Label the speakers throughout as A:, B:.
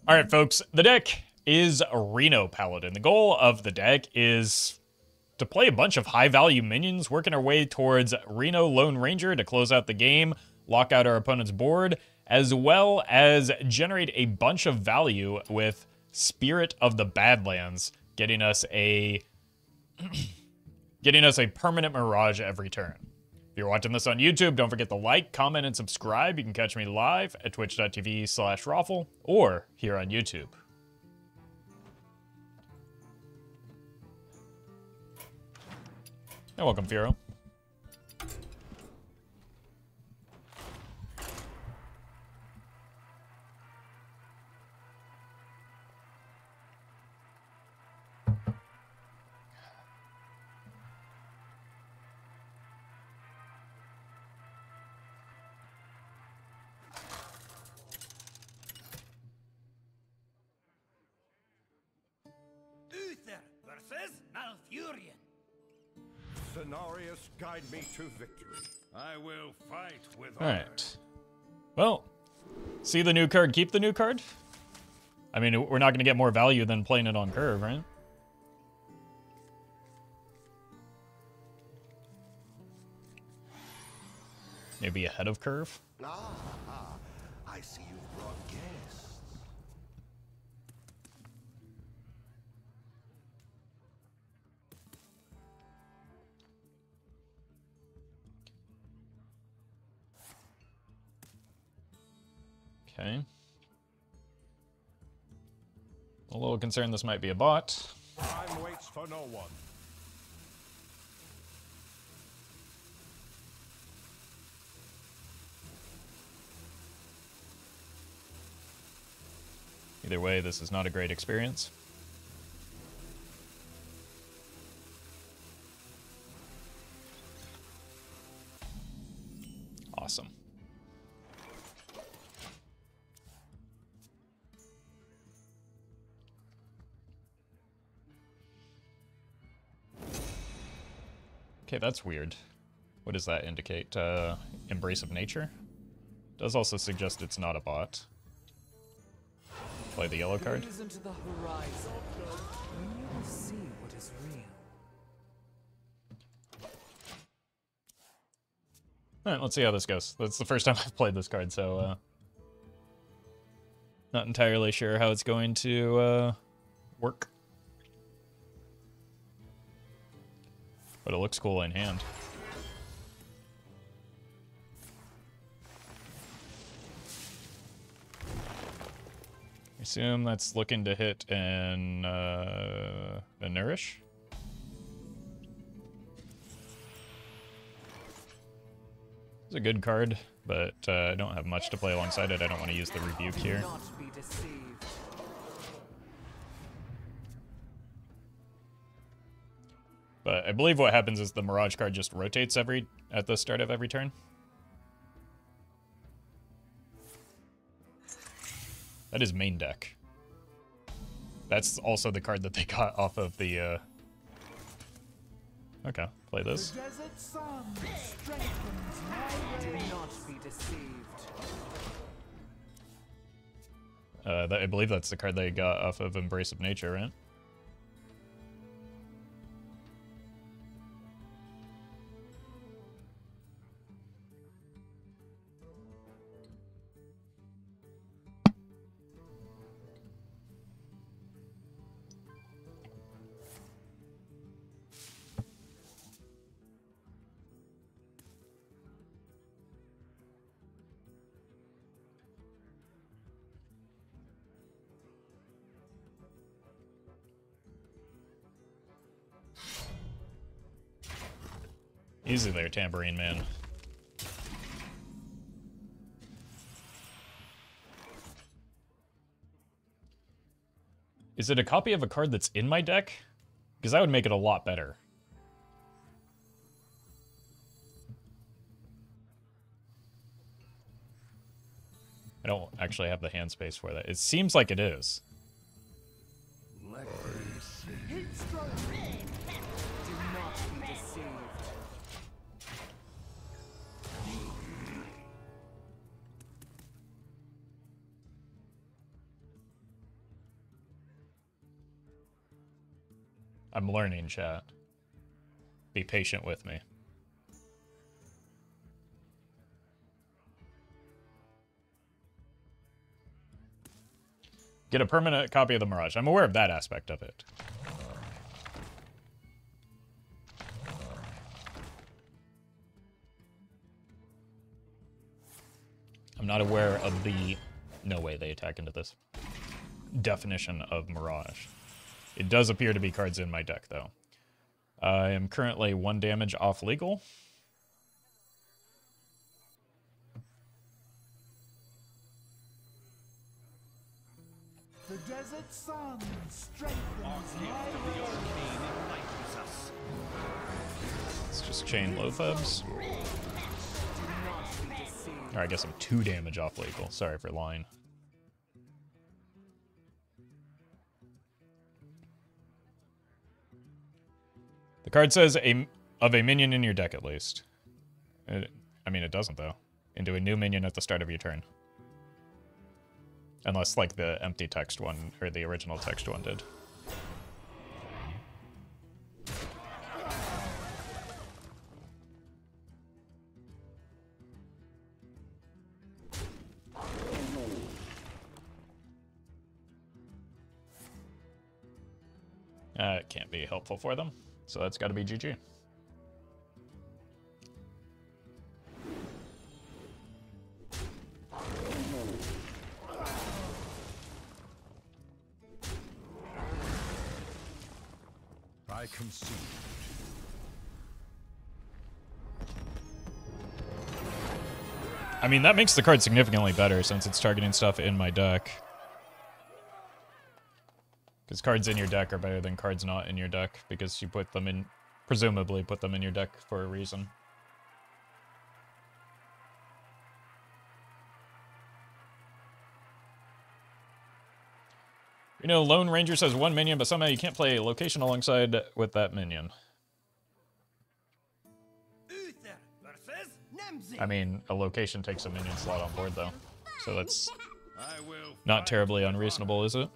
A: All right, folks, the deck is Reno Paladin. The goal of the deck is to play a bunch of high-value minions, working our way towards Reno Lone Ranger to close out the game, lock out our opponent's board, as well as generate a bunch of value with Spirit of the Badlands, getting us a permanent Mirage every turn. If you're watching this on YouTube, don't forget to like, comment, and subscribe. You can catch me live at twitch.tv/Roffle or here on YouTube. And welcome, Firo.
B: Versus Malfurion.
C: Cenarius, guide me to victory. I will fight with
A: All right. Well, see the new card, keep the new card? I mean, we're not going to get more value than playing it on curve, right? Maybe ahead of curve?
C: I see you've brought guests.
A: Okay. A little concerned this might be a bot.
C: Time waits for no one.
A: Either way, this is not a great experience. Awesome. Okay, that's weird. What does that indicate? Embrace of Nature? Does also suggest it's not a bot. Play the yellow card.
D: Gaze into the horizon, and you will see what is real.
A: Alright, let's see how this goes. That's the first time I've played this card, so not entirely sure how it's going to work. But it looks cool in hand. I assume that's looking to hit an Nourish. It's a good card, but I don't have much to play alongside it. I don't want to use the Rebuke here.
D: Not be deceived.
A: But I believe what happens is the Mirage card just rotates at the start of every turn. That is main deck. That's also the card that they got off of the, Okay, play this.
D: The desert sun strengthens my way. Do not be deceived.
A: I believe that's the card they got off of Embrace of Nature, right? Easy there, Tambourine Man. Is it a copy of a card that's in my deck? Because that would make it a lot better. I don't actually have the hand space for that. It seems like it is.
D: Do not be deceived.
A: I'm learning, chat. Be patient with me. Get a permanent copy of the Mirage. I'm aware of that aspect of it. I'm not aware of the... No way they attack into this. Definition of Mirage. It does appear to be cards in my deck, though. I am currently 1 damage off legal.
D: The desert sun strengthens my will.
A: Let's just chain Loathebs. Or I guess I'm 2 damage off legal. Sorry for lying. The card says of a minion in your deck at least. I mean, it doesn't though. Into a new minion at the start of your turn. Unless like the empty text one or the original text one did. It can't be helpful for them, so that's got to be GG.
C: I concede.
A: I mean, that makes the card significantly better since it's targeting stuff in my deck. Because cards in your deck are better than cards not in your deck, because you put them in, presumably put them in your deck for a reason. You know, Lone Ranger says 1 minion, but somehow you can't play a location alongside with that minion. I mean, a location takes a minion slot on board, though. So that's not terribly unreasonable, is it?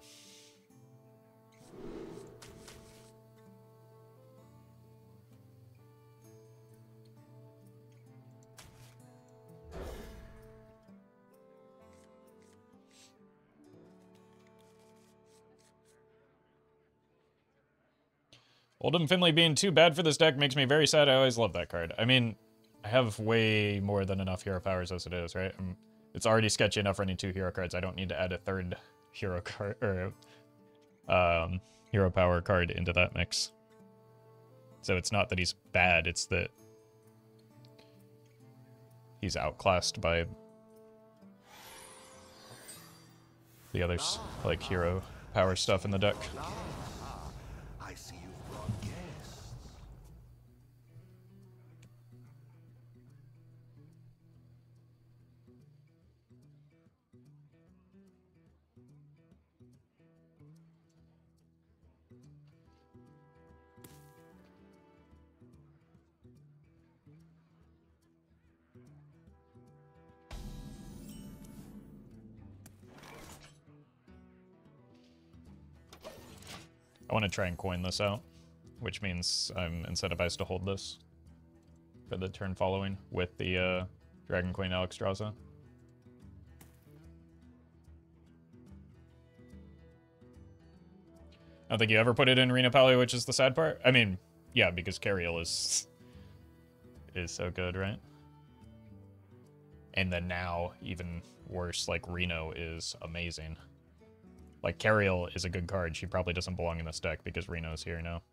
A: Oldham Finley being too bad for this deck makes me very sad. I always love that card. I mean, I have way more than enough hero powers as it is, right? It's already sketchy enough running 2 hero cards. I don't need to add a 3rd hero card or hero power card into that mix. So it's not that he's bad, it's that he's outclassed by the other like hero power stuff in the deck.
C: I see you've brought guests.
A: I want to try and coin this out, which means I'm incentivized to hold this for the turn following with the Dragon Queen Alexstrasza. I don't think you ever put it in Reno Paladin, which is the sad part. I mean, yeah, because Cariel is so good, right? And then now, even worse, like Reno is amazing. Like, Cariel is a good card. She probably doesn't belong in this deck because Reno's here now.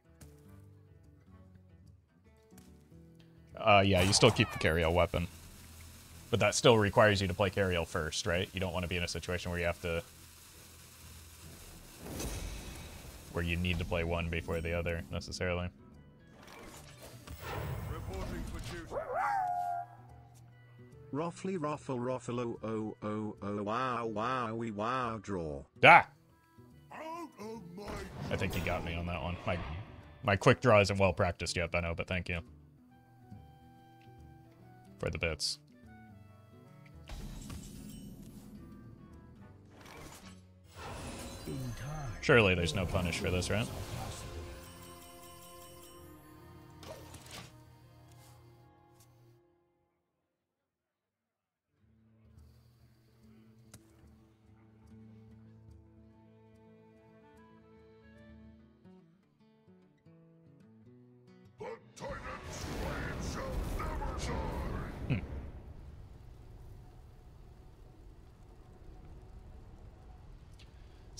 A: Yeah, you still keep the Cariel weapon. But that still requires you to play Cariel first, right? You don't want to be in a situation where you have to... where you need to play one before the other, necessarily.
C: Reporting for duty.
E: Roffle, Roffle, oh, wow, draw.
A: Ah!
C: Out of my...
A: I think you got me on that one. My quick draw isn't well practiced yet, Benno, but thank you. For the bits. Surely there's no punish for this, right?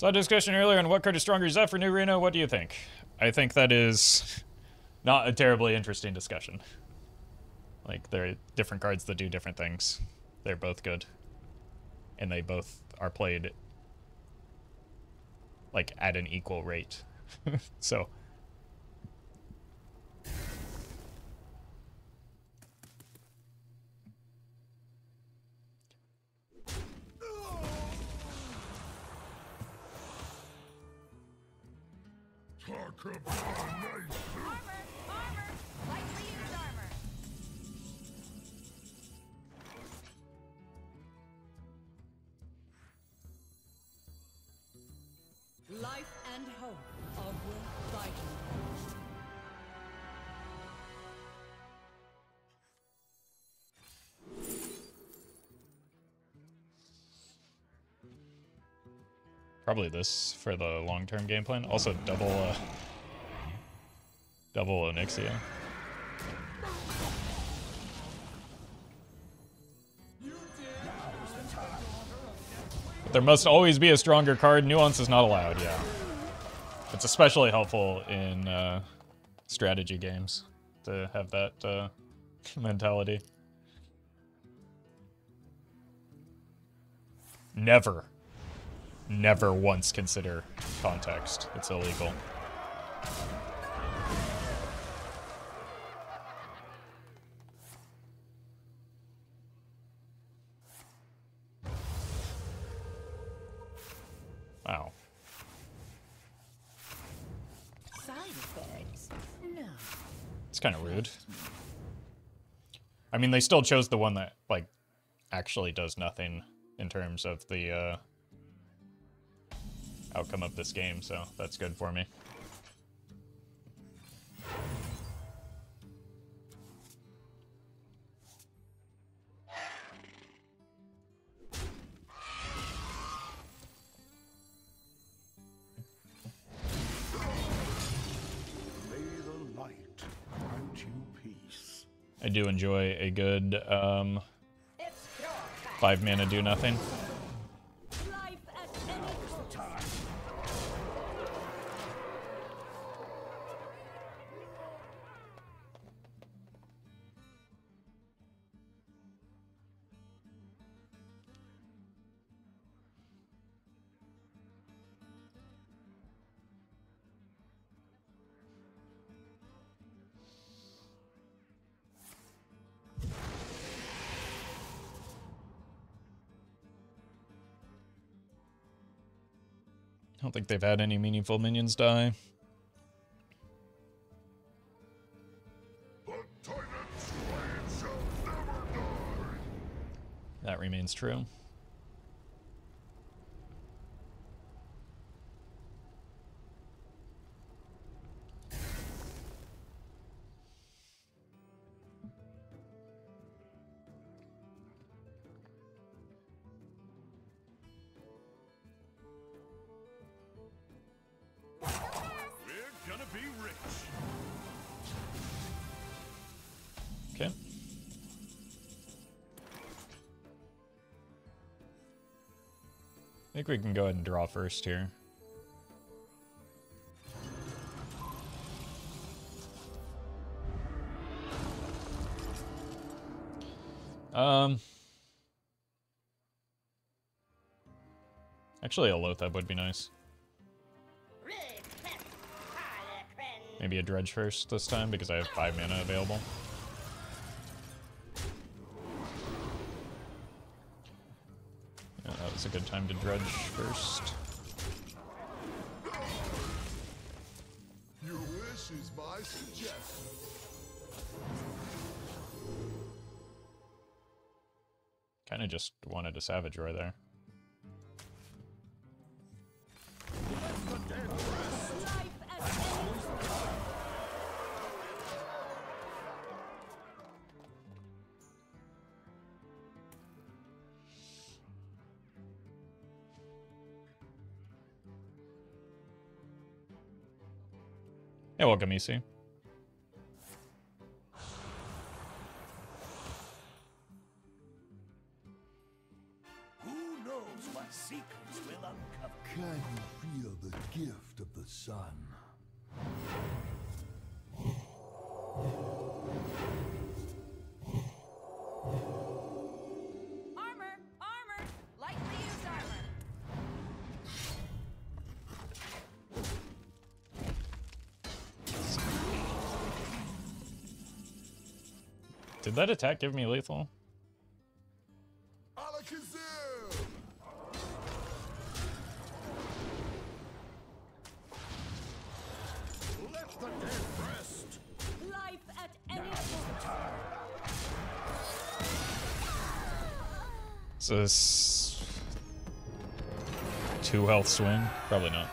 A: Saw a discussion earlier on what card is stronger, Zeph or New Reno. What do you think? I think that is not a terribly interesting discussion. Like, there are different cards that do different things. They're both good. And they both are played, like, at an equal rate. So...
F: Life and hope are worth fighting for.
A: Probably this for the long-term game plan. Also, double Onyxia. But there must always be a stronger card. Nuance is not allowed, yeah. It's especially helpful in strategy games to have that mentality. Never once consider context. It's illegal. Wow.
F: Side effects? No.
A: It's kind of rude. I mean, they still chose the one that, like, actually does nothing in terms of the outcome of this game, so that's good for me.
C: May the light grant you peace.
A: I do enjoy a good 5 mana do nothing.
F: Life at any time.
A: I don't think they've had any meaningful minions die.
C: The Titan's blade shall never die.
A: That remains true.
C: We're gonna be rich.
A: Okay. I think we can go ahead and draw first here. Actually, a Lotheb would be nice. Maybe a Dredge first this time because I have 5 mana available. Yeah, that was a good time to Dredge first.
C: Your wish is my suggestion.
A: Kind of just wanted a Savage Roar there. Hey, welcome, E.T.C.
C: Who knows
B: knows what secrets will uncover.
C: Can you feel the gift of the sun?
F: Armor! Armor! Lightly used armor!
A: Did that attack give me lethal?
C: Alakazam! Let the dead rest!
F: Life at any cost.
A: So this 2 health swing? Probably not.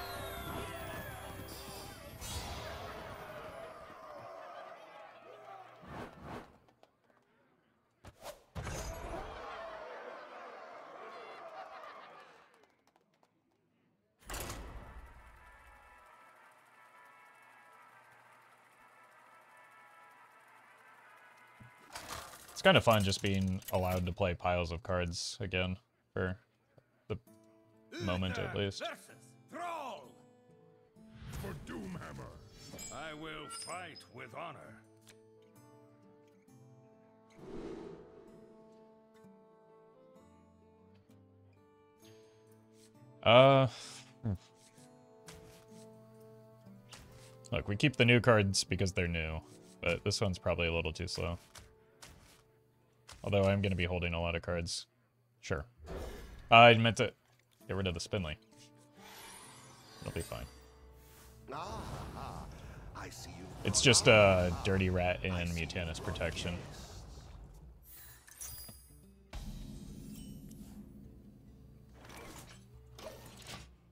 A: It's kind of fun just being allowed to play piles of cards again for the moment at least.
B: Versus Thrall!
C: For Doomhammer!
B: I will fight with honor.
A: Look, we keep the new cards because they're new, but this one's probably a little too slow. Although I'm going to be holding a lot of cards. Sure. I meant to get rid of the Finley. It'll be fine.
C: I see you.
A: It's just a Dirty Rat and Mutanus protection.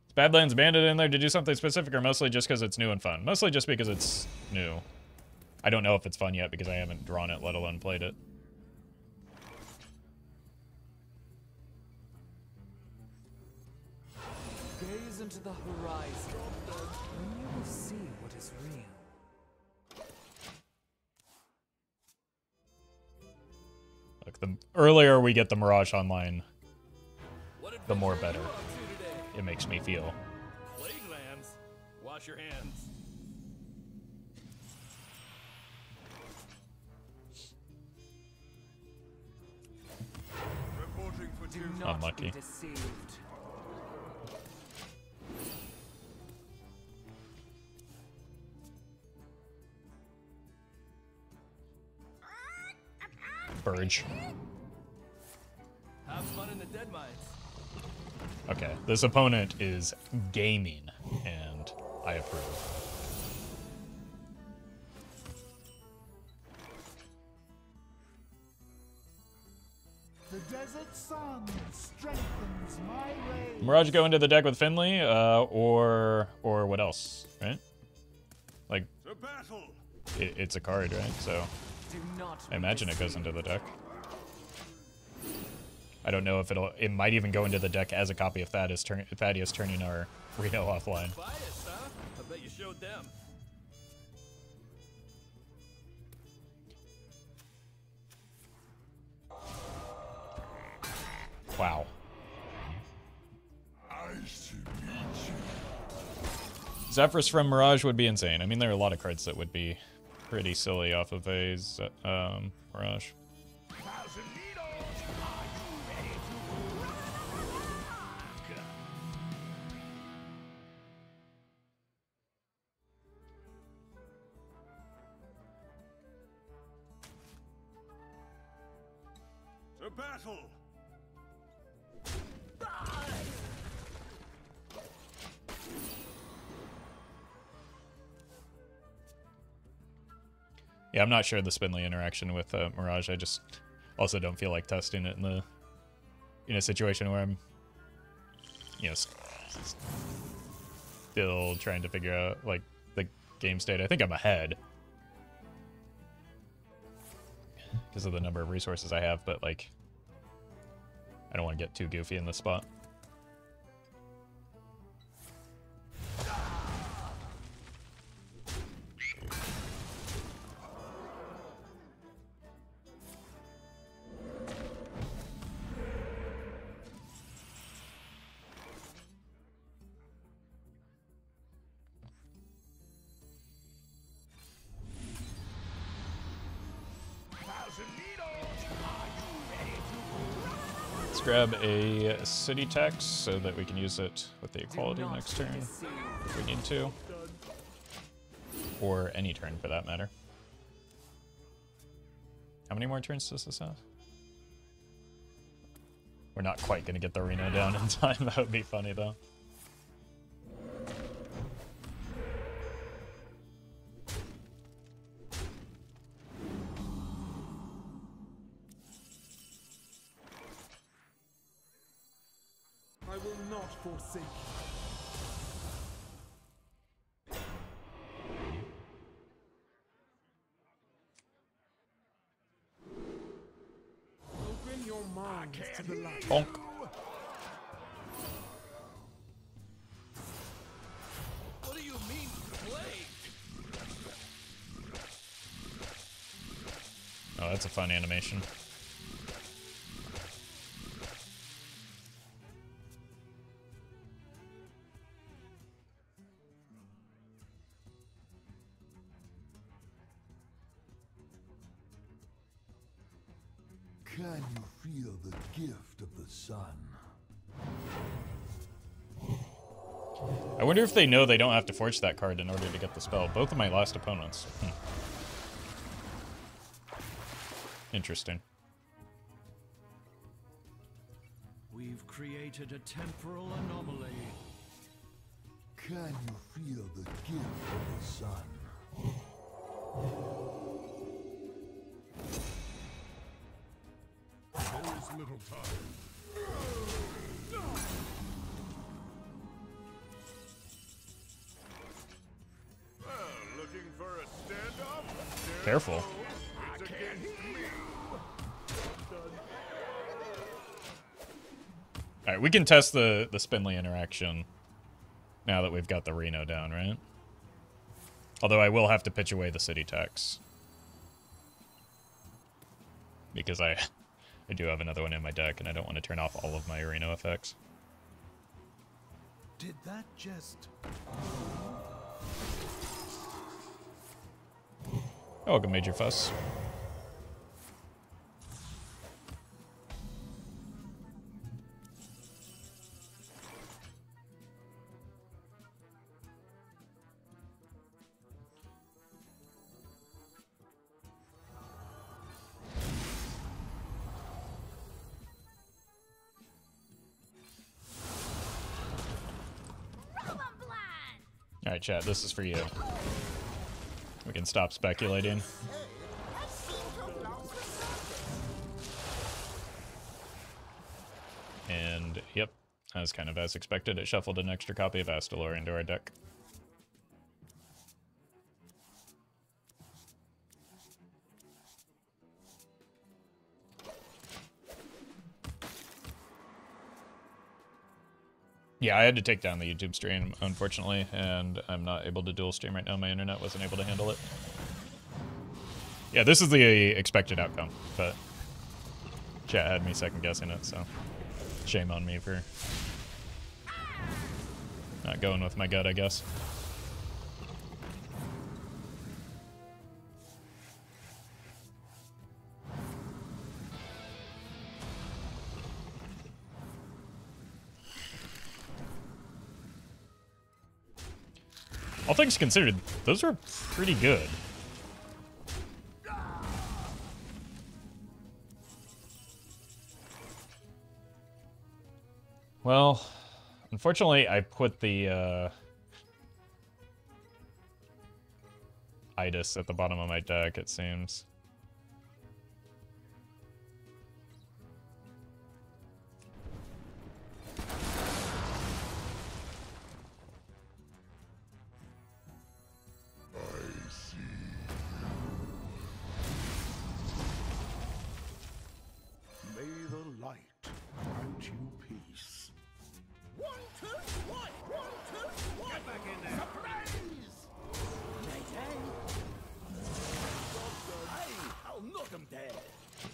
A: Is Badlands banded in there to do something specific or mostly just because it's new and fun? Mostly just because it's new. I don't know if it's fun yet because I haven't drawn it, let alone played it.
D: Gaze into the horizon, and you will see what is real.
A: Look, the earlier we get the Mirage online, the more better it makes me feel.
B: Plague lands. Wash your hands.
C: Reporting for
D: Do
C: duty.
D: not
A: Unlucky.
D: be deceived.
A: Burge.
B: Have fun in the dead mines.
A: Okay, this opponent is gaming, and I approve.
E: The desert sun strengthens my rays.
A: Mirage go into the deck with Finley, or what else, right? Like,
B: To battle.
A: it's a card, right? So
D: Do not
A: I imagine it goes into the deck. I don't know if it might even go into the deck as a copy of Thaddeus turning our Reno offline.
B: Bias, huh? I bet you showed them.
A: Wow. Zephrys from Mirage would be insane. I mean, there are a lot of cards that would be pretty silly off of a Mirage.
B: To battle.
A: Yeah, I'm not sure the Finley interaction with Mirage. I just also don't feel like testing it in a situation where I'm, still trying to figure out like the game state. I think I'm ahead because of the number of resources I have, but like, I don't want to get too goofy in this spot. grab a city tax so that we can use it with the equality next turn if we need to. Or any turn for that matter. How many more turns does this have? We're not quite going to get the Reno down in time. That would be funny though.
E: I will not forsake you. Open your mind to the light.
A: Bonk.
B: What do you mean, play?
A: Oh, that's a fun animation.
C: Can you feel the gift of the sun?
A: I wonder if they know they don't have to forge that card in order to get the spell. Both of my last opponents. Interesting.
G: We've created a temporal anomaly.
C: Can you feel the gift of the sun?
B: There is little time. Looking for a standoff?
A: Careful.
B: It's against me.
A: Alright, we can test the Finley interaction now that we've got the Reno down, right? Although I will have to pitch away the city tax. Because I do have another one in my deck, and I don't want to turn off all of my Reno effects.
C: Did that just...
A: Welcome, Major Fuss. Alright, chat, this is for you. We can stop speculating. And, yep, as kind of as expected, it shuffled an extra copy of Astalor into our deck. Yeah, I had to take down the YouTube stream, unfortunately, and I'm not able to dual stream right now. My internet wasn't able to handle it. Yeah, this is the expected outcome, but chat had me second guessing it, so shame on me for not going with my gut, I guess. All things considered, those are pretty good. Well, unfortunately, I put the Eydis at the bottom of my deck, it seems.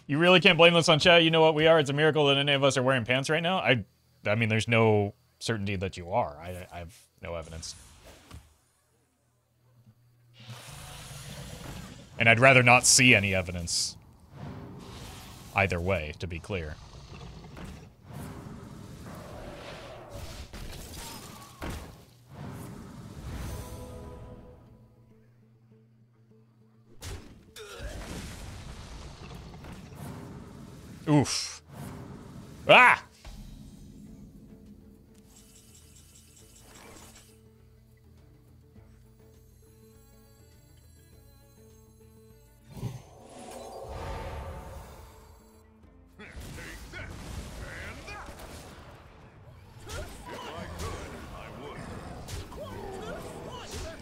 A: You really can't blame this on chat. You know what we are. It's a miracle that any of us are wearing pants right now. I mean, there's no certainty that you are. I have no evidence. And I'd rather not see any evidence either way, to be clear. Oof. Ah!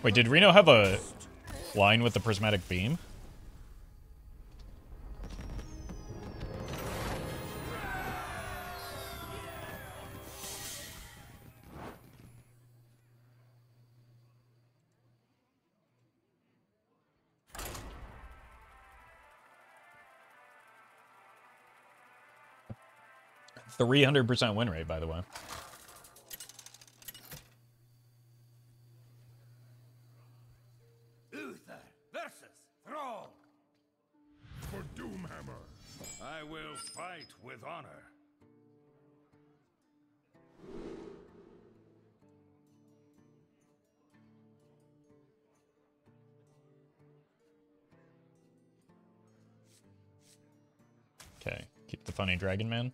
A: Wait, did Reno have a line with the prismatic beam? %300 win rate, by the way.
B: For Doomhammer, I will fight with honor.
A: Okay, keep the funny dragon man.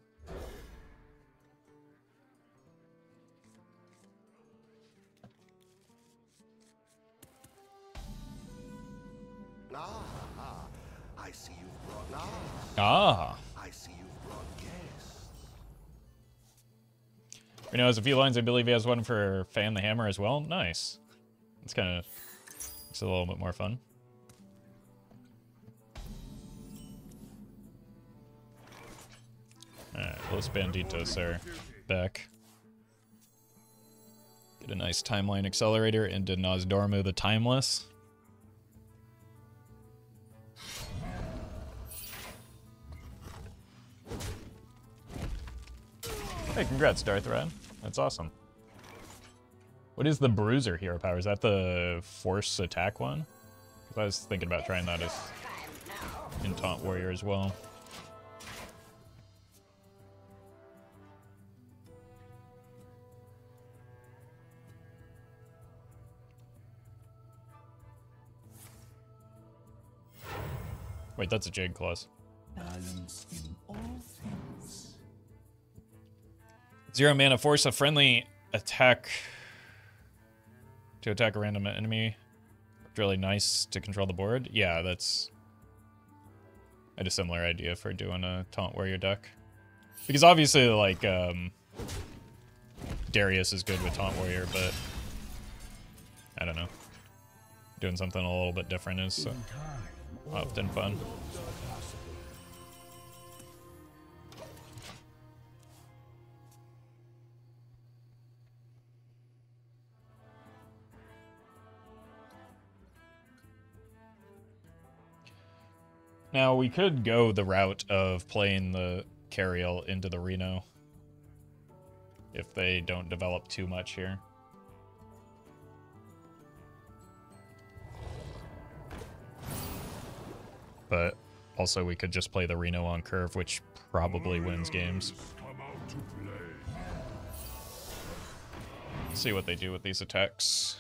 C: I see you've brought I see you've brought guests.
A: Reno has a few lines. I believe he has one for Fan the Hammer as well. Nice. It's kind of makes it a little bit more fun. Alright, Los Banditos are back. Get a nice timeline accelerator into Nozdormu the Timeless. Hey, congrats, Darth Rad. That's awesome. What is the Bruiser hero power? Is that the Force attack one? 'Cause I was thinking about trying that as in Taunt Warrior as well. Wait, that's a Jade Claws.
C: Balance in all things.
A: 0 mana, force a friendly attack to attack a random enemy. It's really nice to control the board. Yeah, that's... I had a similar idea for doing a Taunt Warrior deck. Because obviously, like, Darius is good with Taunt Warrior, but... I don't know. Doing something a little bit different is often fun. Now, we could go the route of playing the Cariel into the Reno if they don't develop too much here. But also we could just play the Reno on curve, which probably wins games. See what they do with these attacks.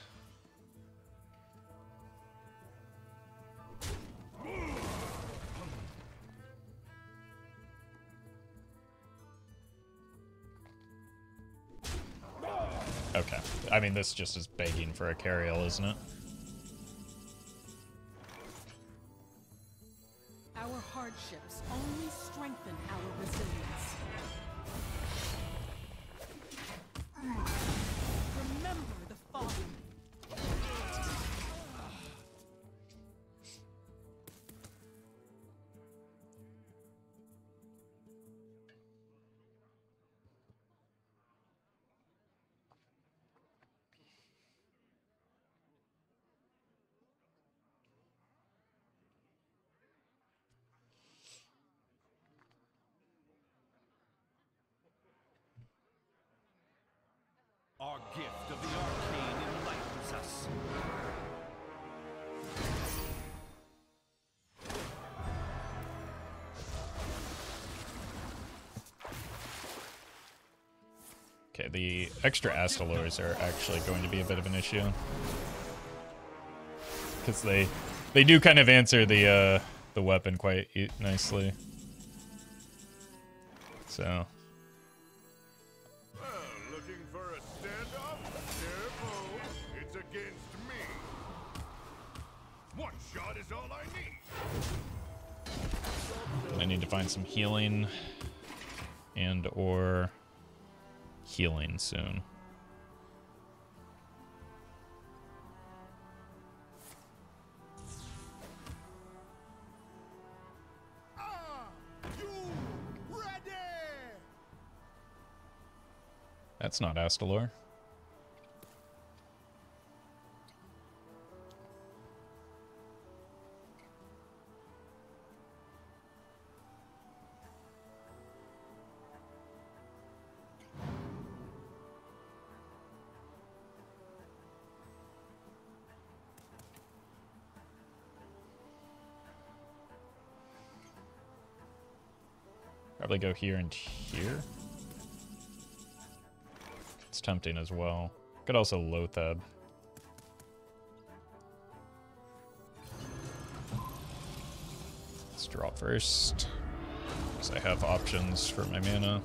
A: Okay. I mean, this just is begging for a Cariel, isn't it?
F: Our hardships only strengthen our resilience. Remember the fallen.
G: Our gift of the arcane enlightens us.
A: Okay, the extra Astalors are actually going to be a bit of an issue. Because they do kind of answer the weapon quite nicely. So.
B: Well, looking for a standoff? Careful, it's against me. One shot is all I need.
A: I need to find some healing and or healing soon. That's not Astalor. Probably go here and here. It's tempting as well. Could also Lotheb. Let's draw first, because I have options for my mana.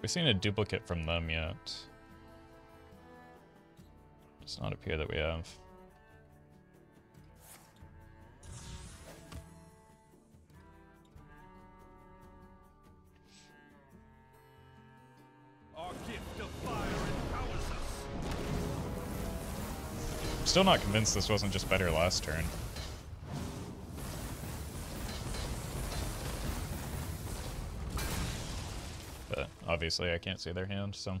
A: We've seen a duplicate from them yet. Does not appear that we have.
G: Our gift of fire empowers us.
A: I'm still not convinced this wasn't just better last turn. But obviously I can't see their hand, so.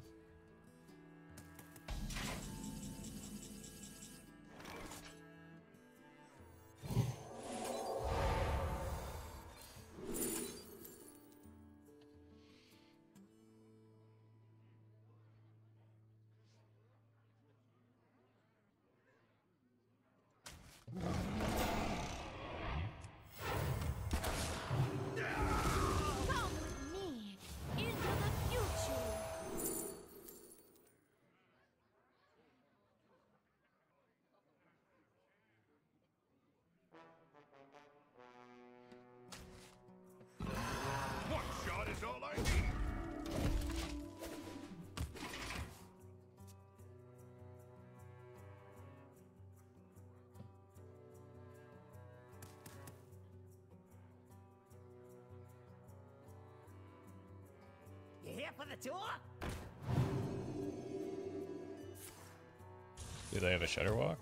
A: Do they have a Shudderwalk?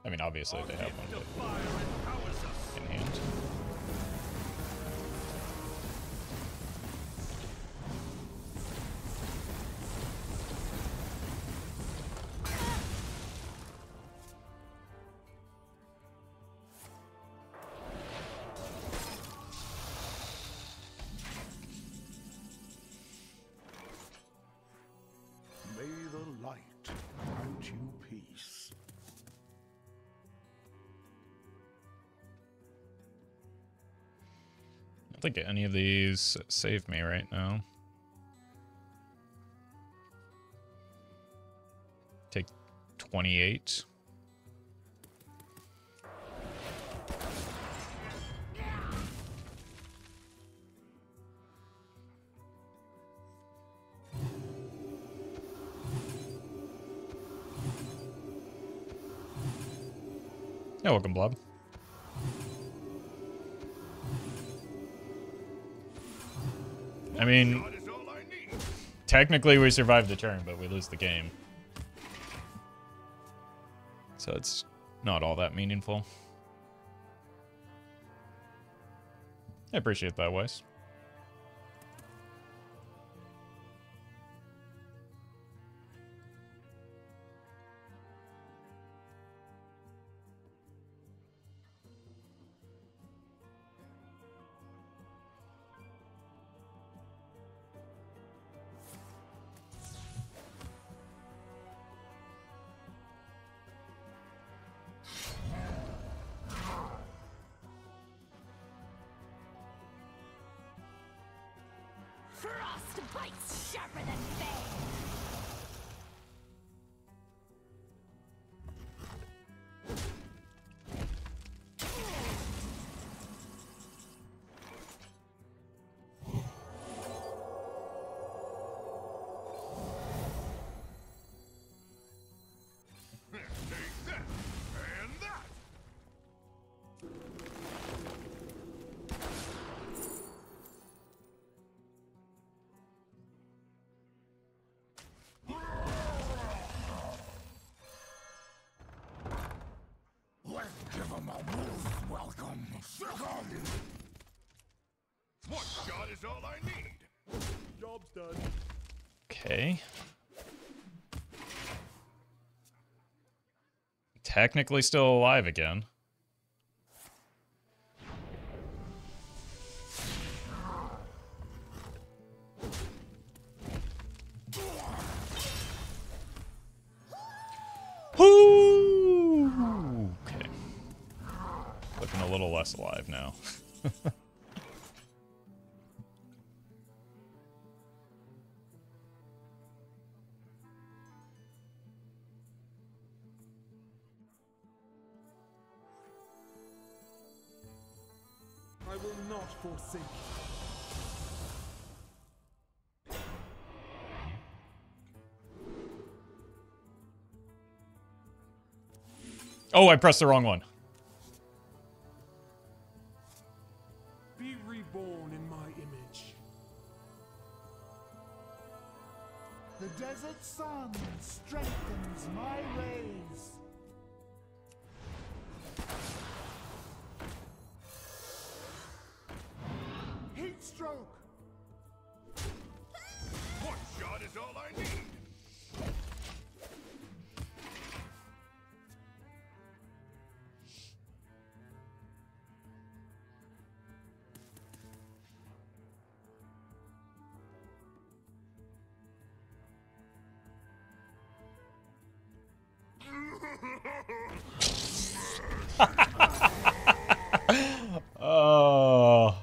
A: I mean, obviously they have one, but in hand. I don't think any of these save me right now. Take 28. Yeah, welcome, Blob. I mean, technically we survived the turn, but we lose the game. So it's not all that meaningful. I appreciate that, Weiss.
F: Frost bites sharper than bane.
B: Take that and that.
C: Let's give him a warm welcome.
B: One shot is all I need.
E: Job's done.
A: Okay. Technically still alive again. Whoo! Okay. Looking a little less alive now.
E: I will not forsake you.
A: Oh, I pressed the wrong one.
E: Be reborn in my image.
C: The desert sun strengthens my rays. Heat stroke.
B: One shot is all I need.
A: Oh.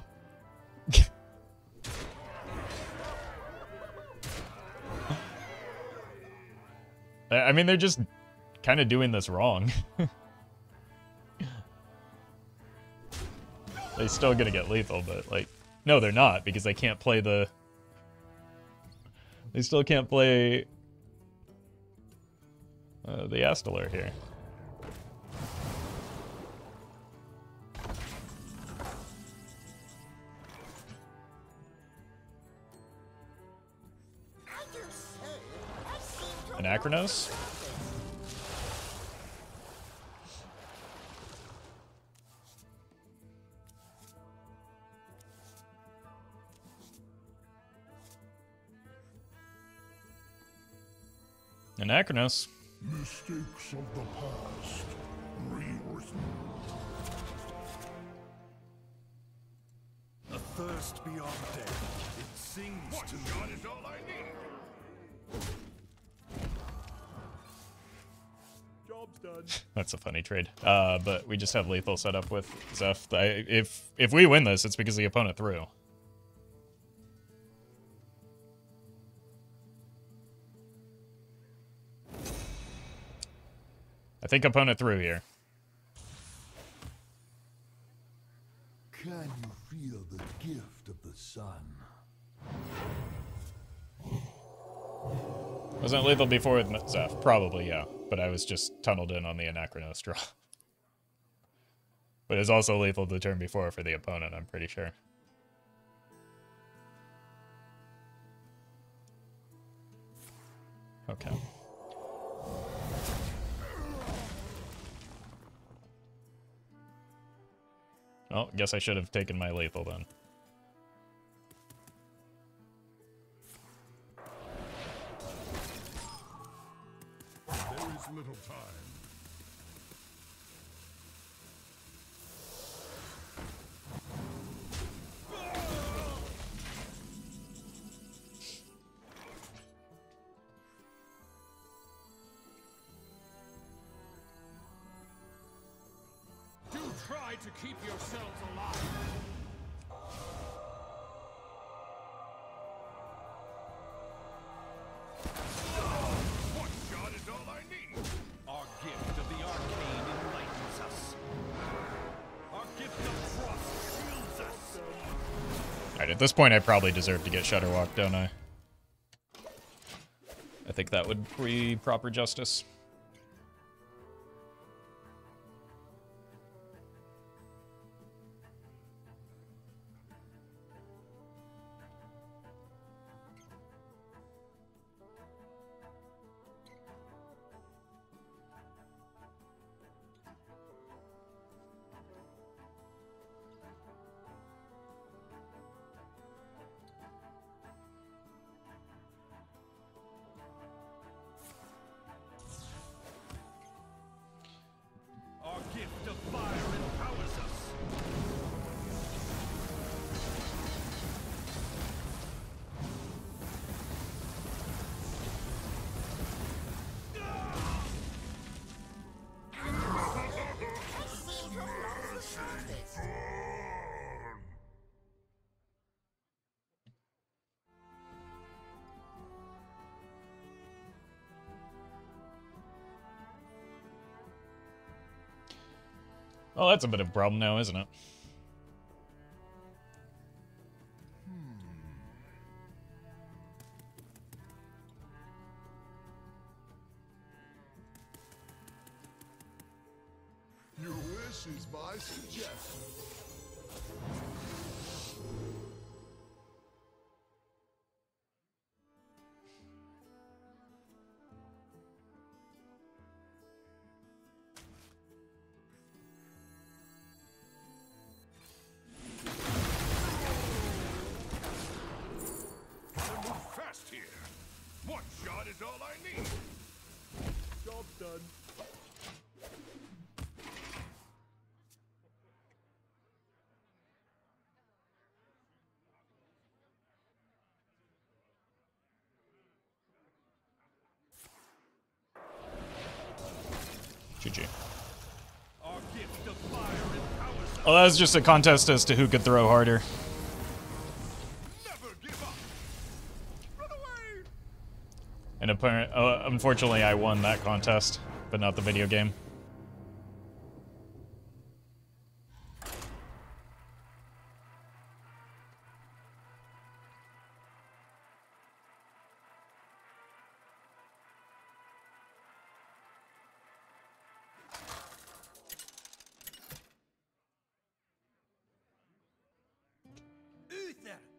A: I mean, they're just kind of doing this wrong. They're still gonna get lethal, but like, no, they're not, because they can't play the... They still can't play the Astalor here. Anachronos? Anachronos.
C: Mistakes of the past rewritten.
G: A thirst beyond death. It sings
B: One
G: to
B: shot
G: me.
B: is all I need.
E: Job's done.
A: That's a funny trade. But we just have lethal set up with Zeph. If we win this, it's because the opponent threw. I think opponent threw here.
C: Can you feel the gift of the sun?
A: Wasn't lethal before with Zeph? Probably, yeah. But I was just tunneled in on the Anachronos draw. But it's also lethal the turn before for the opponent, I'm pretty sure. Okay. Well, guess I should have taken my lethal then.
B: There is little time.
G: Do try to keep yourselves alive.
A: Alright, at this point I probably deserve to get Shudderwalk, don't I? I think that would be proper justice. Well, that's a bit of a problem now, isn't it?
C: Your wish is my suggestion.
A: GG. Oh, that was just a contest as to who could throw harder. And unfortunately, I won that contest, but not the video game.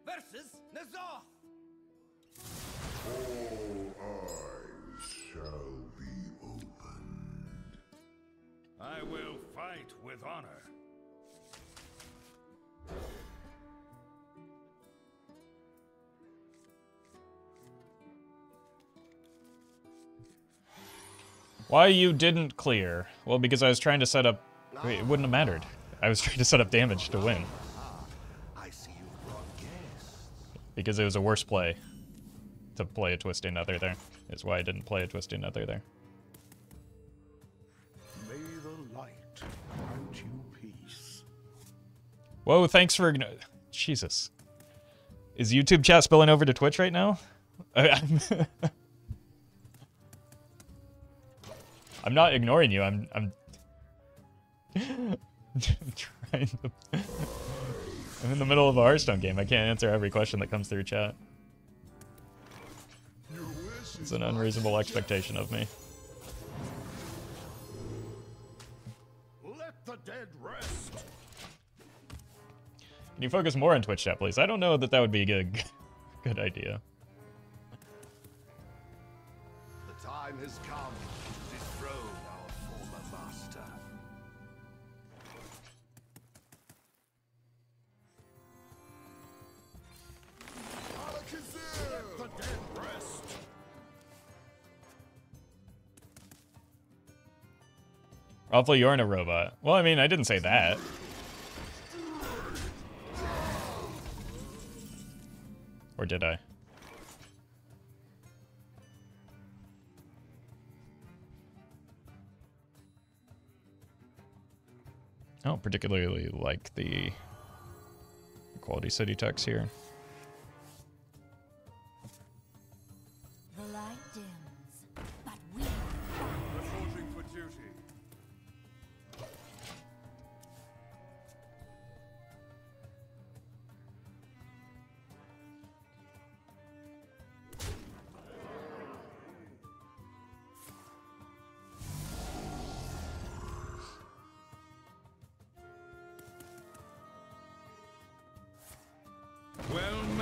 G: Versus Nazar.
C: All eyes shall be opened.
B: I will fight with honor.
A: Why you didn't clear? Well, because I was trying to set up... Wait, it wouldn't have mattered. I was trying to set up damage to win. Because it was a worse play to play a Twisting Nether there. Is why I didn't play a Twisting Nether there.
C: May the light grant you peace.
A: Whoa, thanks for... Jesus. Is YouTube chat spilling over to Twitch right now? I'm not ignoring you. I'm trying to... I'm in the middle of a Hearthstone game. I can't answer every question that comes through chat. It's an unreasonable expectation of me.
B: Let the dead rest.
A: Can you focus more on Twitch chat, please? I don't know that that would be a good idea.
C: The time has come to dethrone our former master.
B: Let the dead rest.
A: Roffle, you're a robot. Well, I mean, I didn't say that. Or did I? I don't particularly like the Quality City text here.
H: The light dims, but we
B: Reporting for duty.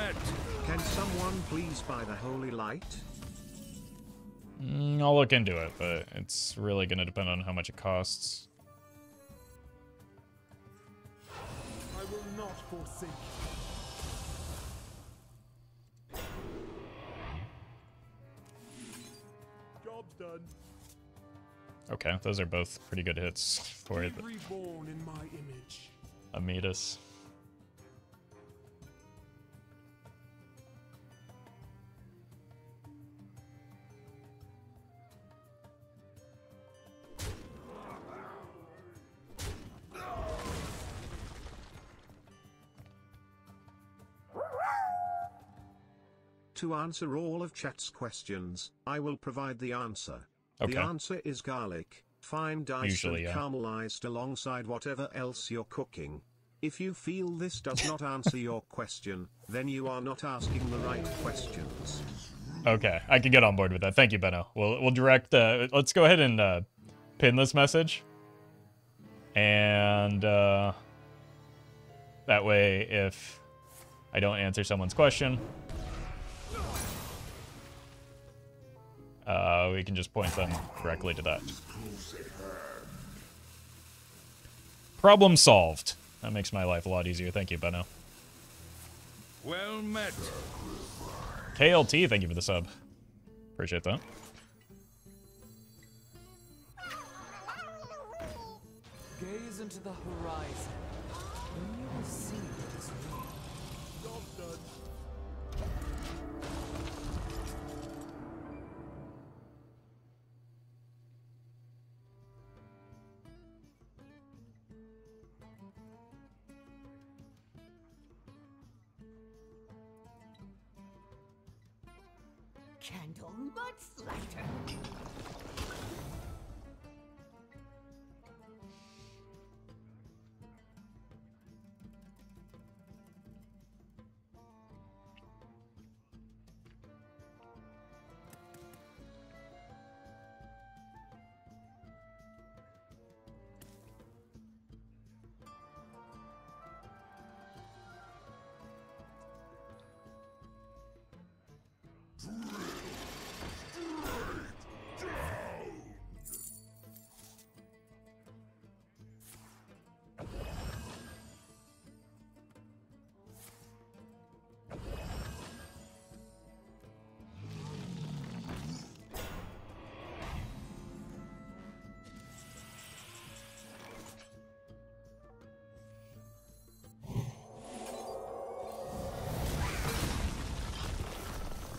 G: met.
I: Can someone please buy the holy light?
A: I'll look into it, but it's really going to depend on how much it costs.
E: I will not forsake you. Job's done.
A: Okay, those are both pretty good hits for
E: Be reborn in my image.
A: Eydis.
I: To answer all of chat's questions, I will provide the answer.
A: Okay.
I: The answer is garlic, fine diced
A: Usually,
I: and
A: yeah.
I: caramelized alongside whatever else you're cooking. If you feel this does not answer your question, then you are not asking the right questions.
A: Okay, I can get on board with that. Thank you, Benno. We'll direct. Let's go ahead and pin this message, and that way, if I don't answer someone's question, we can just point them directly to that. Problem solved. That makes my life a lot easier. Thank you, Benno.
G: Well met.
A: KLT, thank you for the sub. Appreciate that.
D: Gaze into the horizon, and you will see what is real.
E: Job's done.
H: Candle Mudslider.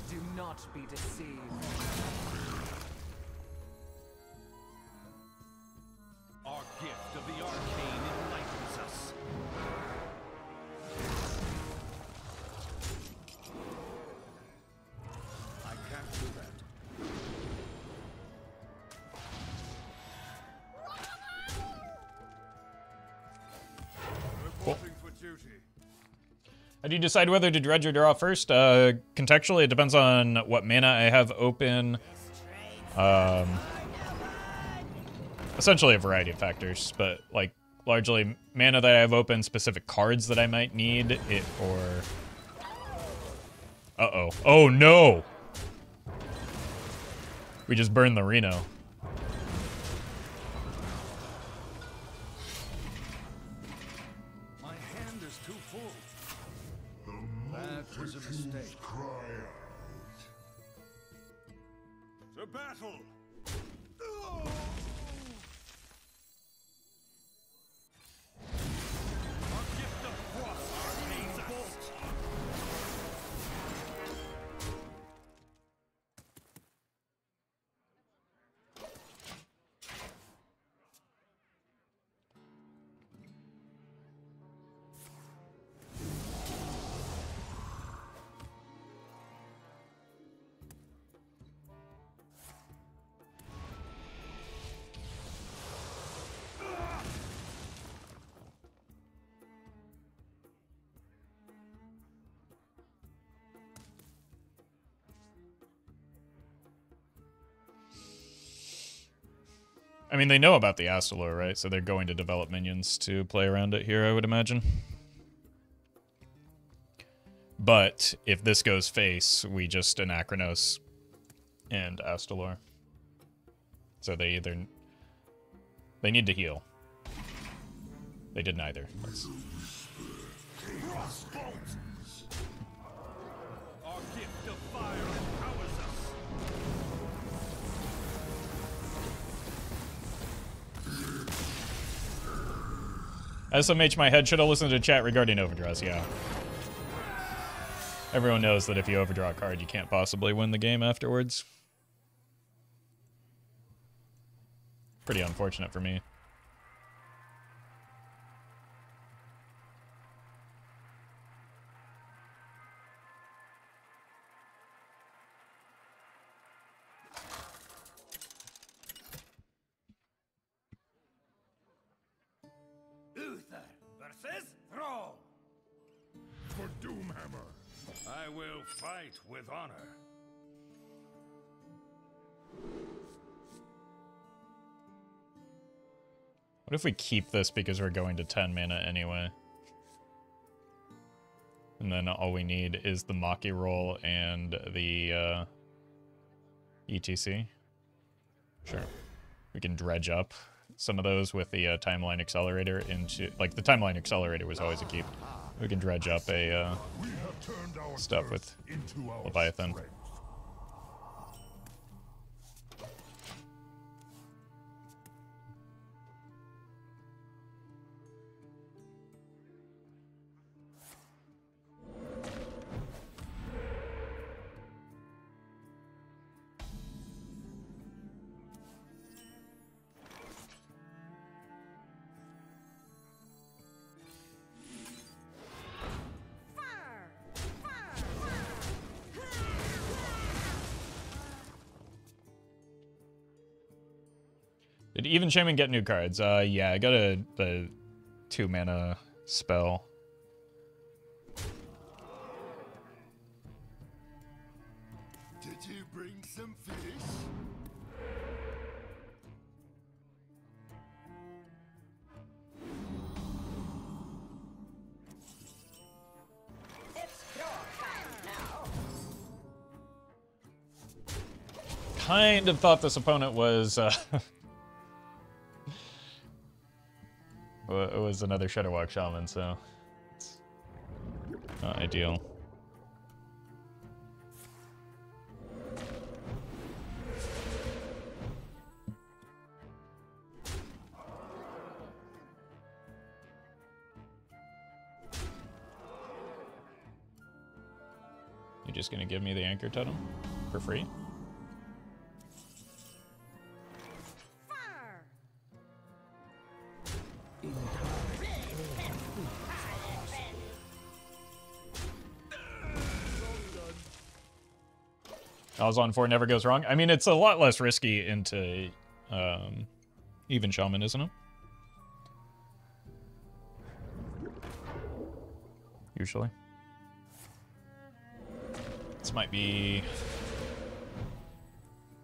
D: Do not be deceived.
G: Our gift of the arcane enlightens us. I can't do that.
B: Reporting for duty.
A: How do you decide whether to dredge or draw first? Contextually, it depends on what mana I have open. Essentially a variety of factors, but like largely mana that I have open, specific cards that I might need, or... Uh-oh. Oh, no! We just burned the Reno.
G: My hand is too full. That was a mistake.
B: To battle!
G: Our gift of frost arcanes us.
A: I mean, they know about the Astalor, right? So they're going to develop minions to play around it here, I would imagine. But if this goes face, we just Anachronos and Astalor. So they need to heal. They did neither.
G: Our gift of fire empowers us.
A: SMH my head, should have listened to chat regarding overdraws, yeah. Everyone knows that if you overdraw a card, you can't possibly win the game afterwards. Pretty unfortunate for me.
G: Uther versus Thrall.
B: For Doomhammer, I will fight with honor.
A: What if we keep this because we're going to 10 mana anyway? And then all we need is the Maki roll and the E.T.C. Sure. We can dredge up some of those with the Timeline Accelerator into... Like, the Timeline Accelerator was always a keep. We can dredge up a stuff with Leviathan.
B: Strength.
A: Did Even Shaman get new cards? Yeah, I got the 2 mana spell.
C: Did you bring some fish?
H: It's your time now.
A: Kind of thought this opponent was it was another Shadowwalk Shaman, so it's not ideal. You just gonna give me the Anchor Totem for free? On 4 never goes wrong. I mean, it's a lot less risky into Even Shaman, isn't it? Usually. This might be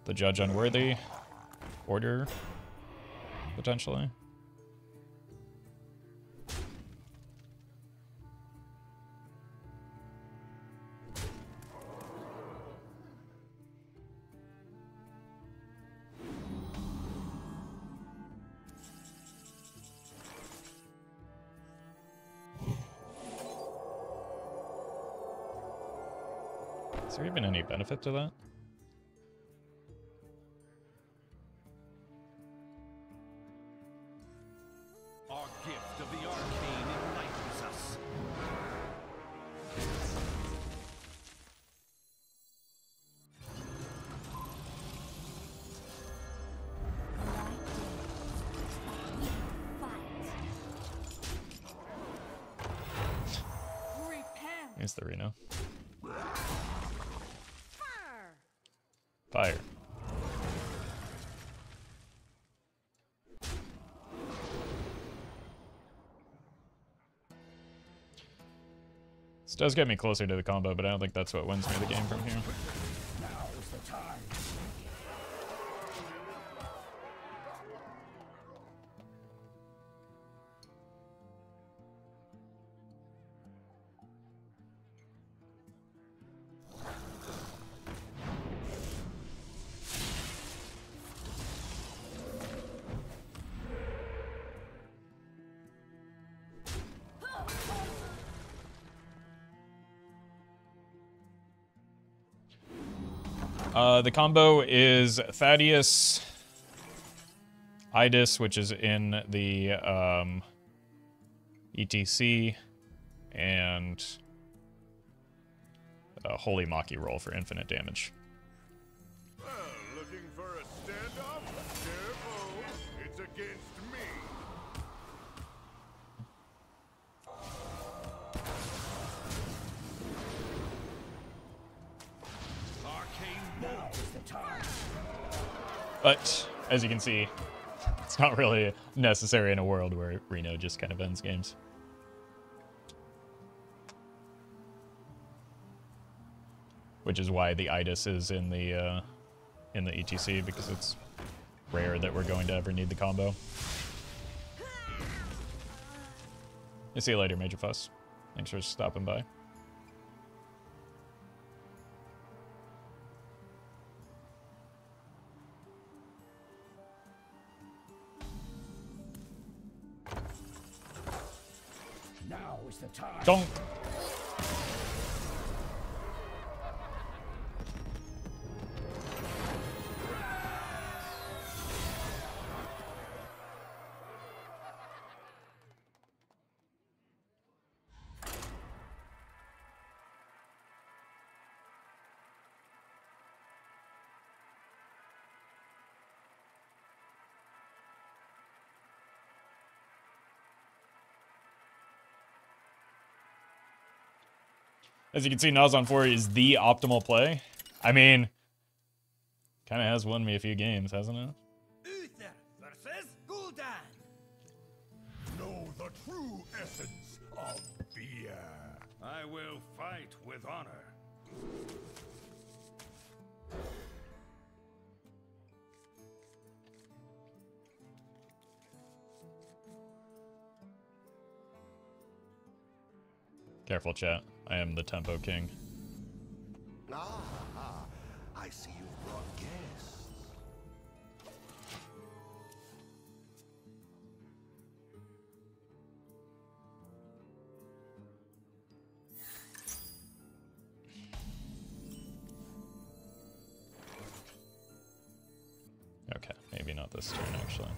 A: the Judge Unworthy order, potentially. Is there even any benefit to that?
G: Our gift of the arcane enlightens us.
A: Here's the Reno. Fire. This does get me closer to the combo, but I don't think that's what wins me the game from here.
B: Now's the time.
A: The combo is Thaddeus, Eydis, which is in the E.T.C, and Holy Maki roll for infinite damage.
B: Well, looking for a standoff? Careful, it's against me.
G: Now is the time.
A: But, as you can see, it's not really necessary in a world where Reno just kind of ends games. Which is why the Eydis is in the E.T.C, because it's rare that we're going to ever need the combo. I'll see you later, Major Fuss. Thanks for stopping by.
G: Now is the time.
A: Donk! As you can see, Naz on 4 is the optimal play. I mean, kind of has won me a few games, hasn't it?
G: Uther versus Gul'dan.
B: Know the true essence of fear. I will fight with honor.
A: Careful, chat. I am the tempo king.
C: Ah, I see you've brought guests.
A: Okay, maybe not this turn, actually.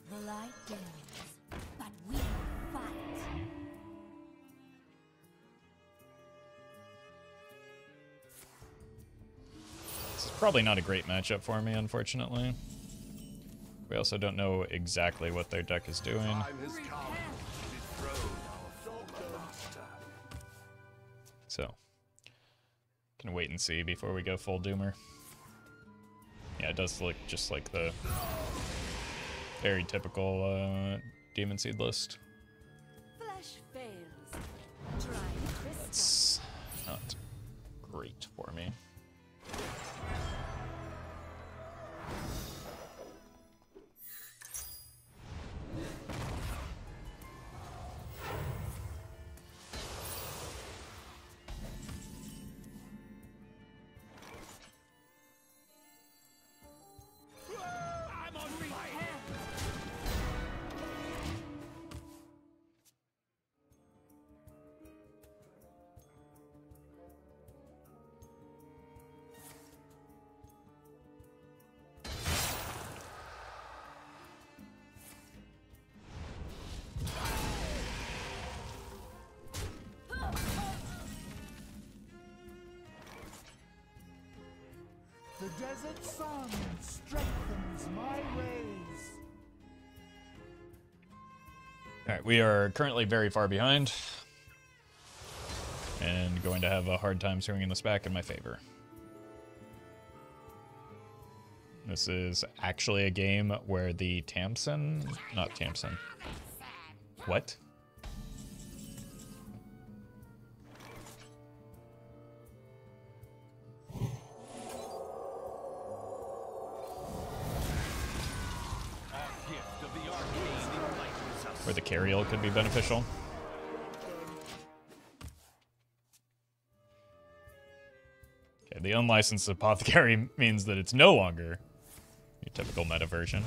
J: The light dims, but we fight.
A: This is probably not a great matchup for me, unfortunately. We also don't know exactly what their deck is doing.
C: Time has come to dethrone our former master.
A: So, can wait and see before we go full Doomer. Yeah, it does look just like the very typical Demon Seed list.
J: Flesh fails. Try crystal.
A: That's not great for me.
G: I'm on fire.
E: The desert sun strengthens my rays.
A: Alright, we are currently very far behind. And going to have a hard time swinging this back in my favor. This is actually a game where the Tamsin... Not Tamsin. What?
G: Gift of the arcane enlightens us.
A: Where the Carriel could be beneficial. Okay, the unlicensed apothecary means that it's no longer your typical meta version.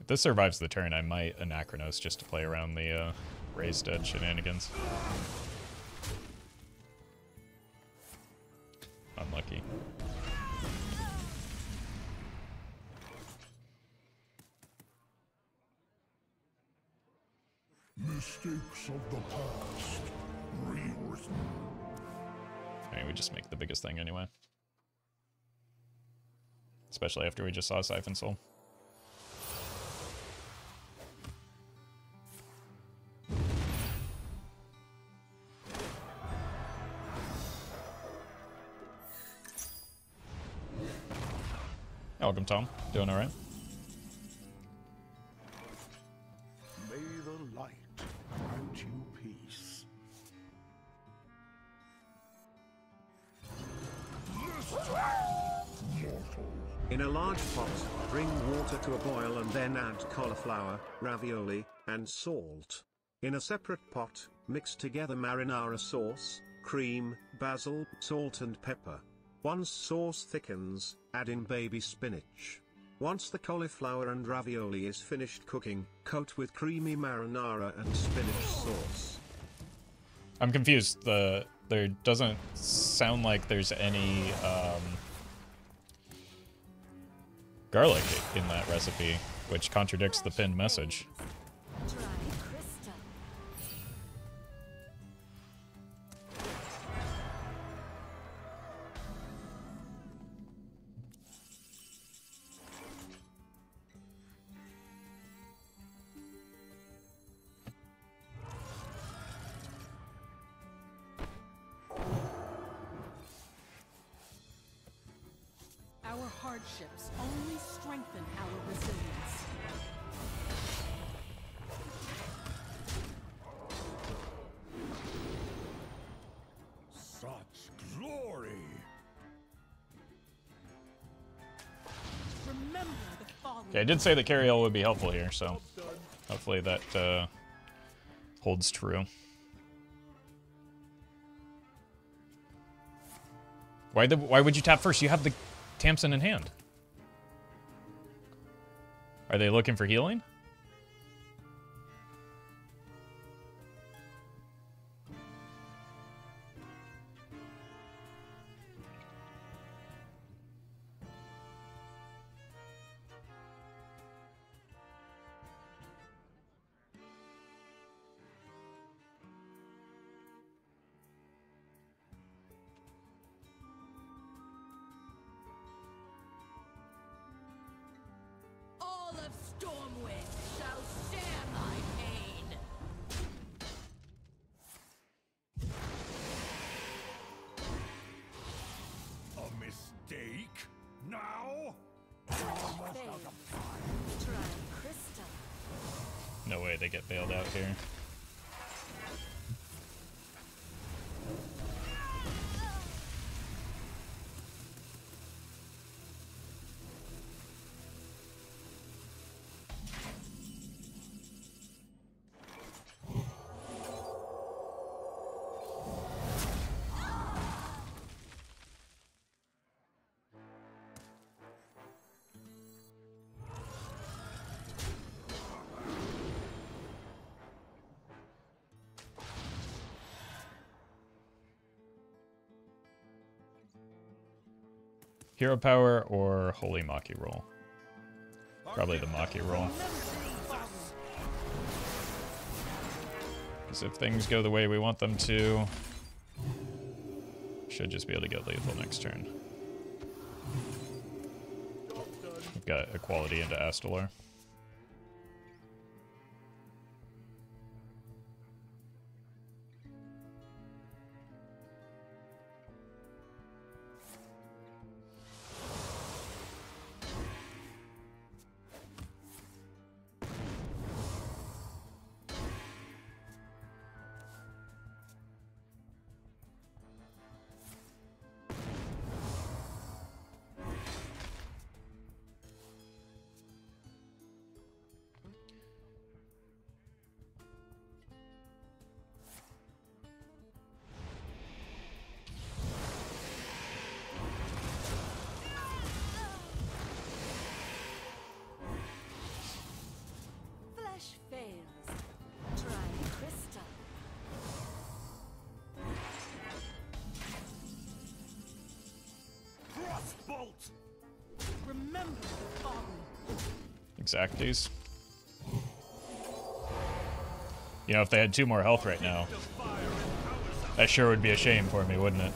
A: If this survives the turn, I might Anachronos just to play around the raised dead shenanigans. Unlucky.
B: Mistakes of the past rewritten.
A: I mean, we just make the biggest thing anyway. Especially after we just saw Siphon Soul. Welcome, Tom. Doing alright?
B: May the light grant you peace.
I: In a large pot, bring water to a boil and then add cauliflower, ravioli, and salt. In a separate pot, mix together marinara sauce, cream, basil, salt and pepper. Once sauce thickens, add in baby spinach. Once the cauliflower and ravioli is finished cooking, coat with creamy marinara and spinach sauce.
A: I'm confused. There doesn't sound like there's any garlic in that recipe, which contradicts the pinned message.
J: Try crystal.
F: Our hardships only strengthen our resilience.
B: Such glory.
F: Remember the fallen.
A: Okay, I did say that Carriel would be helpful here, so hopefully that holds true. Why would you tap first? You have the Tamsin in hand. Are they looking for healing?
F: All of Stormwind shall share my pain.
B: A mistake? Now?
J: Fail. Try crystal.
A: No way they get bailed out here. Hero power or holy Maki roll? Probably the Maki roll. Because if things go the way we want them to, should just be able to get lethal next turn. We've got equality into Astalor. Exacties. You know, if they had 2 more health right now, that sure would be a shame for me, wouldn't it?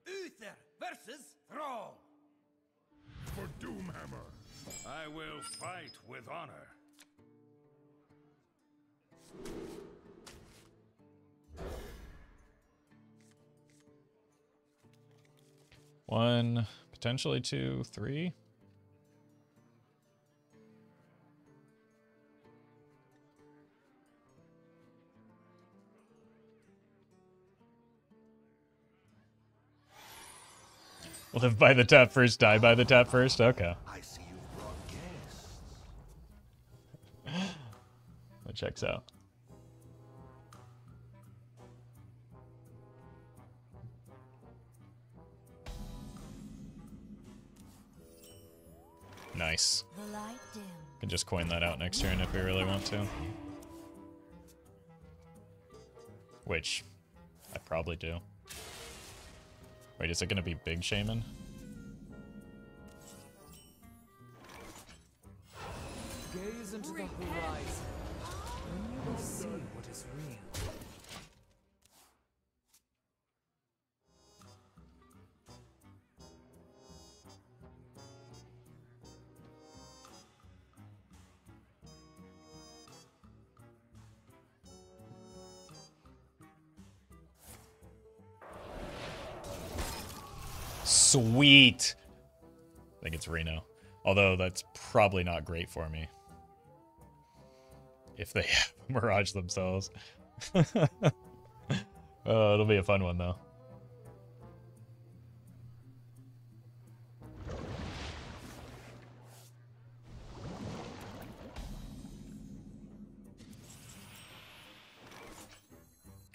G: Uther versus Thrall.
B: For Doomhammer, I will fight with honor.
A: One, potentially 2, 3. Live by the tap first, die by the tap first? Okay.
C: I see you've brought guests.
A: That checks out. Nice.
J: The light dim.
A: Can just coin that out next turn if we really want to. Which I probably do. Wait, is it gonna be Big Shaman?
D: Gaze into the horizon, and you will see what is real.
A: Sweet! I think it's Reno. Although that's probably not great for me. If they mirage themselves. Oh, it'll be a fun one though.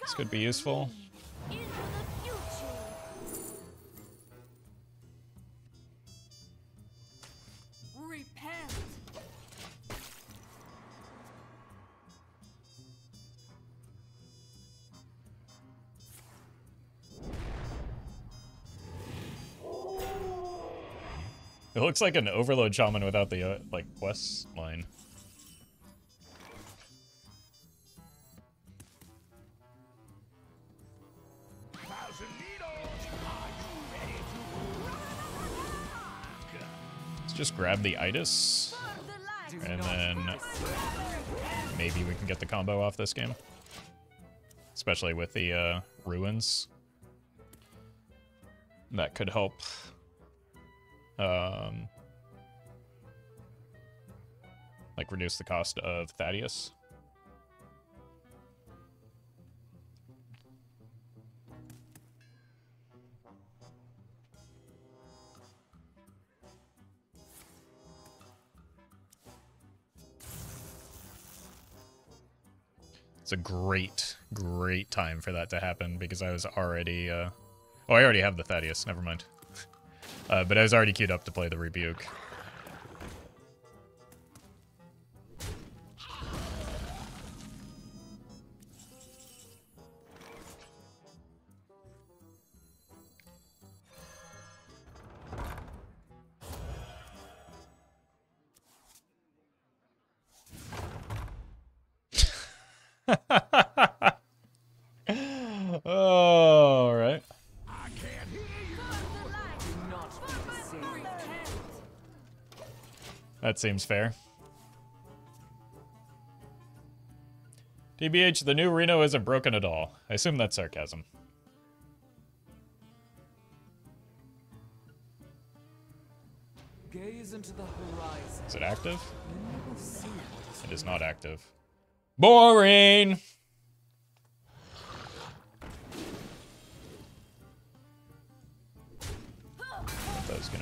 A: This could be useful.
F: Into the future. Repent.
A: It looks like an Overload Shaman without the, like, quest line. Let's just grab the Eydis, and then maybe we can get the combo off this game. Especially with the ruins. That could help. Like reduce the cost of Thaddeus. It's a great, great time for that to happen because I was already, oh, I already have the Thaddeus, never mind. But I was already queued up to play the Rebuke. Oh, all right. That seems fair. TBH, the new Reno isn't broken at all. I assume that's sarcasm.
D: Gaze into the horizon.
A: Is it active?
D: Then you will see what is
A: It is not active. Boring!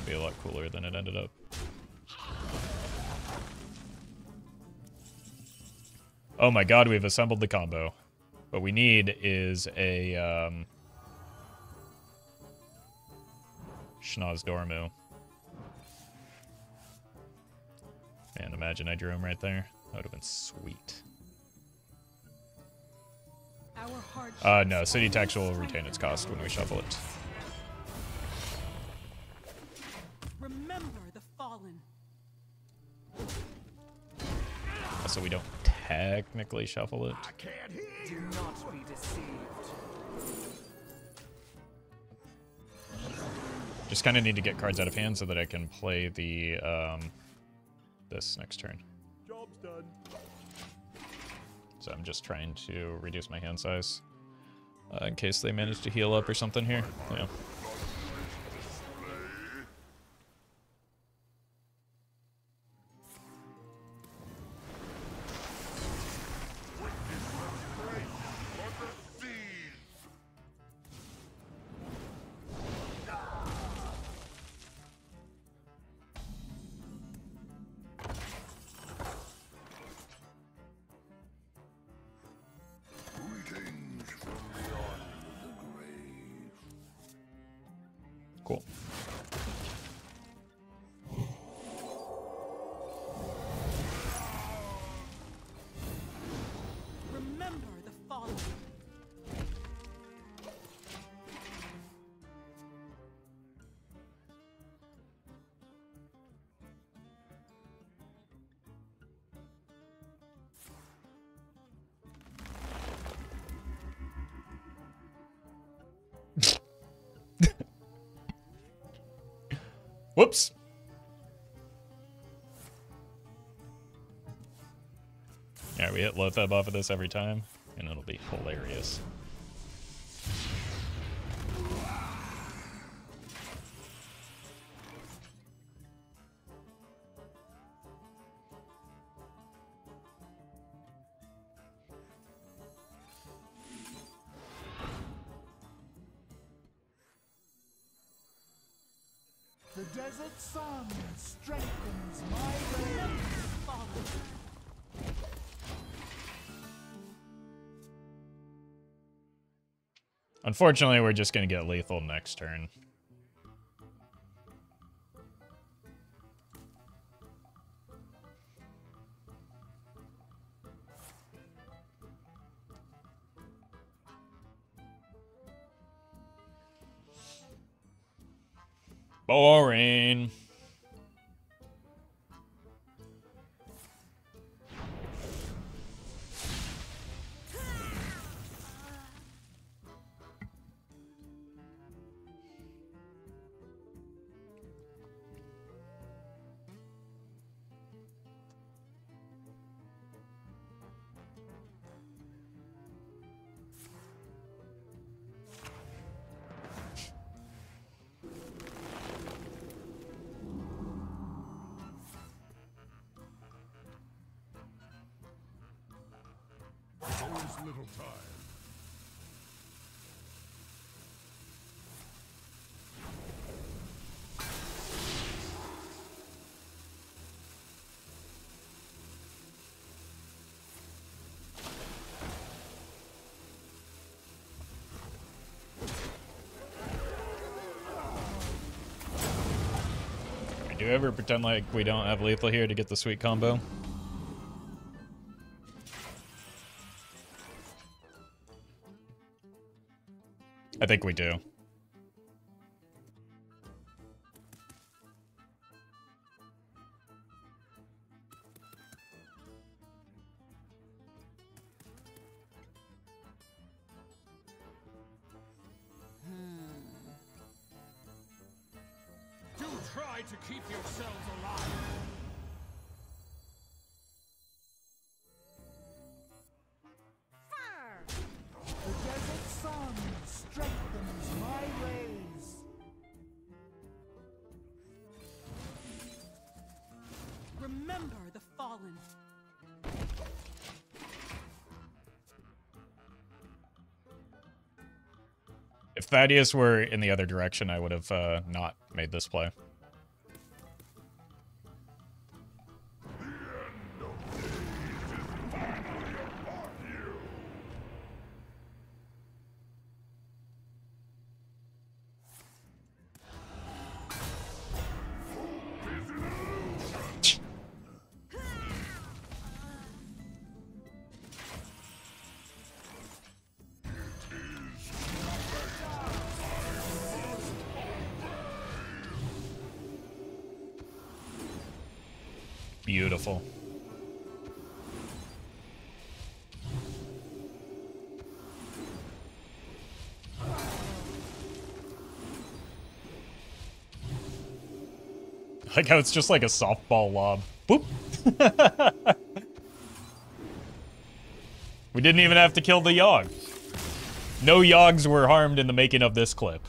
A: be a lot cooler than it ended up. Oh my god, we've assembled the combo. What we need is a Schnoz Dormu. And imagine I drew him right there. That would have been sweet. No, city tax will retain its cost when we shuffle it.
F: Remember the fallen.
A: So we don't technically shuffle it.
B: I can't hear
D: Do
B: you.
D: not be deceived.
A: Just kind of need to get cards out of hand so that I can play the this next turn.
B: Job's done.
A: So I'm just trying to reduce my hand size in case they manage to heal up or something here. Yeah.
B: Greetings from beyond the grave.
A: Cool.
F: Remember the fallen.
A: Whoops. Yeah, we hit Lothab off of this every time, and it'll be hilarious.
E: The desert sun strengthens my rays.
A: Unfortunately, we're just going to get lethal next turn. Boring.
B: Always little time.
A: Do you ever pretend like we don't have lethal here to get the sweet combo? I think we do.
B: Do try to keep yourselves alive.
E: The desert sun strengthens my rays.
F: Remember the fallen.
A: If Thaddeus were in the other direction, I would have not made this play. Beautiful. I like how it's just like a softball lob. Boop. We didn't even have to kill the Yogg. No Yogs were harmed in the making of this clip.